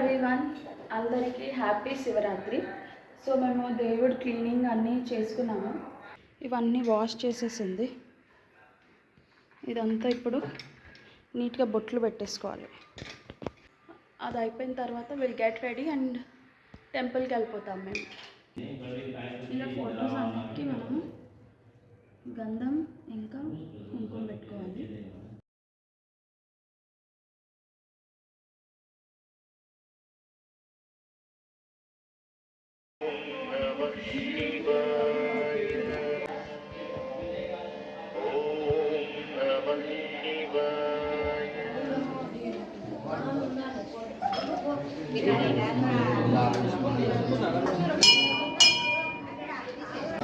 Everyone, అందరికీ happy Shivaratri. So మేము దేవుడి క్లీనింగ్ అన్నీ చేసుకున్నాము. ఇవన్నీ వాష్ చేసేసింది. ఇదంతా ఇప్పుడు నీట్గా బొట్లు పెట్టేసుకోవాలి. అది అయిపోయిన తర్వాత విల్ గెట్ రెడీ అండ్ టెంపుల్కి వెళ్ళిపోతాం మేము. ఇలా ఫొటోస్ అన్నిటికీ మనము గంధం ఇంకా కుంకుమ పెట్టుకోవాలి.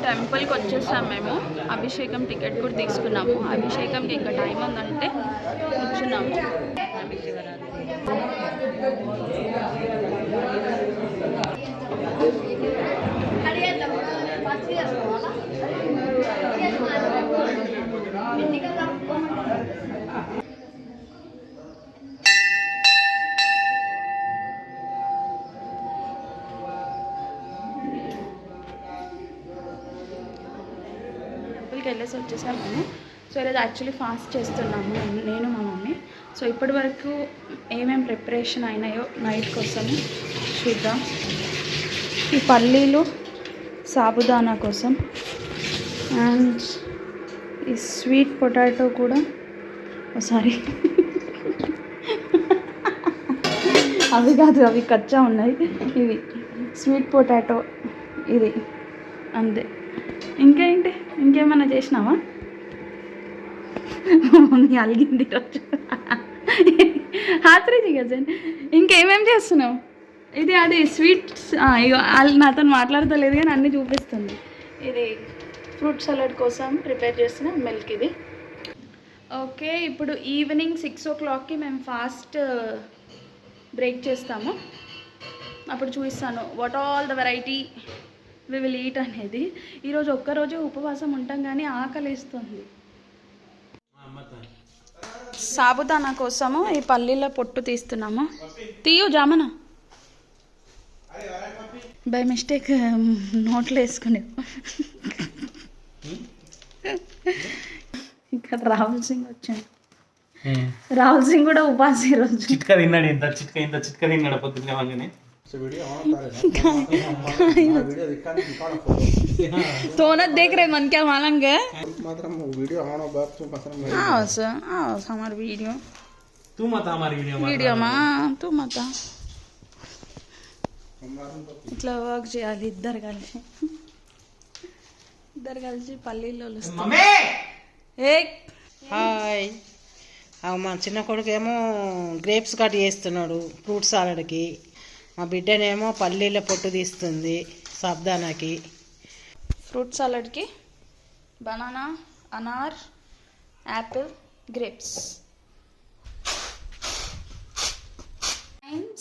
టెంపుల్కి వచ్చేసాం మేము. అభిషేకం టికెట్ కూడా తీసుకున్నాము. అభిషేకంకి ఇంకా టైం ఉందంటే కూర్చున్నాము. వెళ్ళేసి వచ్చేసాము మేము. సో ఈరోజు యాక్చువల్లీ ఫాస్ట్ చేస్తున్నాము నేను మా మమ్మీ. సో ఇప్పటి వరకు ఏమేమి ప్రిపరేషన్ అయినాయో నైట్ కోసము చూద్దాం. ఈ పల్లీలు సాబుదానా కోసం అండ్ ఈ స్వీట్ పొటాటో కూడా సారీ అవి కాదు, అవి కచ్చా ఉన్నాయి. ఇవి స్వీట్ పొటాటో ఇది అంతే. ఇంకేంటి, ఇంకేమన్నా చేసినావా? మమ్మీ అలిగింది రోజు. హాత్రీజీ గజన్ ఇంకేమేమి చేస్తున్నావు? ఇది అది స్వీట్స్ నాతో మాట్లాడతలేదు కానీ అన్నీ చూపిస్తుంది. ఇది ఫ్రూట్ సలాడ్ కోసం ప్రిపేర్ చేసిన మిల్క్ ఇది. ఓకే, ఇప్పుడు ఈవినింగ్ 6 o'clockకి మేము ఫాస్ట్ బ్రేక్ చేస్తాము. అప్పుడు చూపిస్తాను what all the variety we will eat అనేది. ఈరోజు ఒక్కరోజు ఉపవాసం ఉంటాం కానీ ఆకలిస్తుంది. సాబుదానా కోసము ఈ పల్లీల పొట్టు తీస్తున్నాము. తీయు జామన బై మిస్టేక్ నోట్లో వేసుకునే. ఇక్కడ రాహుల్ సింగ్ వచ్చాడు. రాహుల్ సింగ్ కూడా ఉపాసి ఈరోజు. చిట్కా తిన్నాడు. చిట్కా తిన్నాడు పొద్దున్నే. तो ना देख रहे मन क्या मालूम है वीडियो हमारे वीडियो तू मत हमारी वीडियो మా तू मत ఇట్లా వర్క్ చేయాలి. ఇద్దరు కలిసి పల్లీలో హాయ్. మా చిన్న కొడుకు ఏమో గ్రేప్స్ కట్ చేస్తున్నాడు ఫ్రూట్ సాలడ్కి. మా బిడ్డనేమో పల్లీల పొట్టు తీస్తుంది సాబ్దానాకి. ఫ్రూట్ సలాడ్కి బనానా, అనార్, యాపిల్, గ్రేప్స్.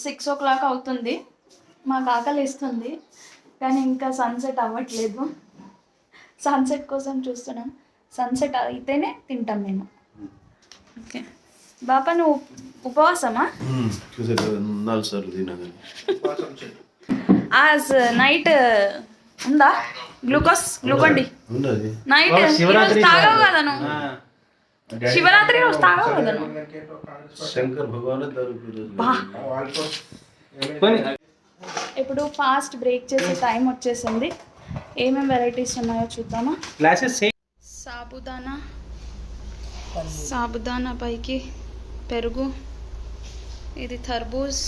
6 o'clock అవుతుంది. మాకు ఆకలి ఇస్తుంది కానీ ఇంకా సన్సెట్ అవ్వట్లేదు. సన్సెట్ కోసం చూస్తున్నాం. సన్సెట్ అయితేనే తింటాం మేము. ఓకే బాపా, నువ్వు ఉపవాసమా? నైట్ ఉందా గ్లూకాన్ డి నైట్ తాగావు కదా నువ్వు? శివరాత్రి రోజు తాగావు కదా నువ్వు? ఇప్పుడు ఫాస్ట్ బ్రేక్ చేసే టైం వచ్చేసింది. ఏమేమి వెరైటీస్ ఉన్నాయో చూద్దామా? సాబుదానా పైకి పెరుగు, ఇది తర్బూజ్,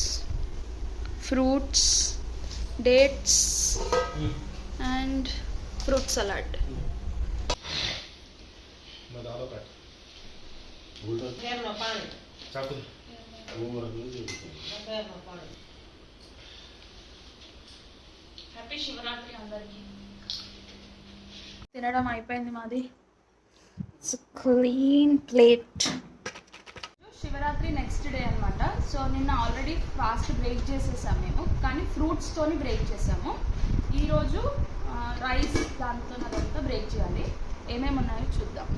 fruits, dates and fruit salad. Happy Shivaratri అందరికీ. తినడం అయిపోయింది మాది. Clean plate. Shivaratri next day అనమాట. సో నిన్న ఆల్రెడీ ఫాస్ట్ బ్రేక్ చేసేసాము మేము, కానీ ఫ్రూట్స్తోని బ్రేక్ చేసాము. ఈరోజు రైస్ దాంతో అదంతా బ్రేక్ చేయాలి. ఏమేమి ఉన్నాయో చూద్దాం.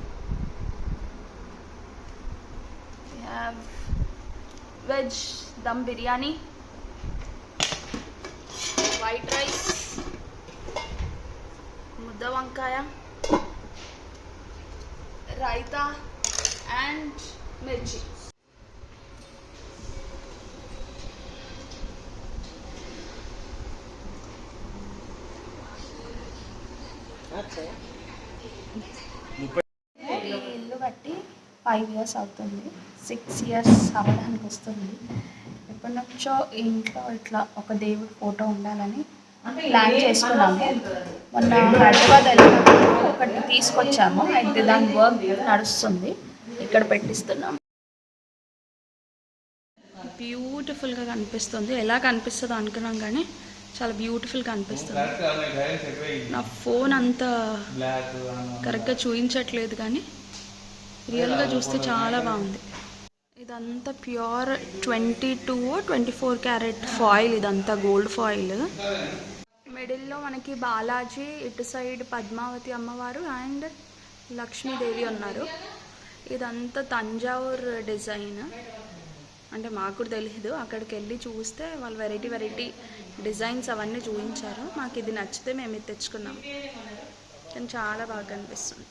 Veg dum biryani, white rice, ముద్ద వంకాయ, రైతా అండ్ మిర్చి. ఈ ఇల్లు కట్టి 5 years అవుతుంది, 6 years అవ్వడానికి వస్తుంది. ఎప్పటి నుంచో ఈ ఇంట్లో ఇట్లా ఒక దేవుడి ఫోటో ఉండాలని ప్లాన్ చేసుకున్నాము. మొన్న హైదరాబాద్ వెళ్ళినప్పుడు ఒకటి తీసుకొచ్చాము, అయితే దాని వర్క్ నడుస్తుంది, ఇక్కడ పెట్టిస్తున్నాము. బ్యూటిఫుల్గా కనిపిస్తుంది. ఎలా కనిపిస్తుందో అనుకున్నాం కానీ చాలా బ్యూటిఫుల్గా అనిపిస్తుంది. నా ఫోన్ అంత కరెక్ట్గా చూపించట్లేదు కానీ రియల్గా చూస్తే చాలా బాగుంది. ఇదంతా ప్యూర్ 22-24 క్యారెట్ ఫాయిల్, ఇదంతా గోల్డ్ ఫాయిల్. మిడిల్లో మనకి బాలాజీ, ఇటు సైడ్ పద్మావతి అమ్మవారు అండ్ లక్ష్మీదేవి ఉన్నారు. ఇదంతా తంజావూర్ డిజైన్, అంటే మాకు కూడా తెలియదు, అక్కడికి వెళ్ళి చూస్తే వాళ్ళు వెరైటీ డిజైన్స్ అవన్నీ చూపించారు. మాకు ఇది నచ్చితే మేము ఇది తెచ్చుకున్నాం, కానీ చాలా బాగా కనిపిస్తుంది.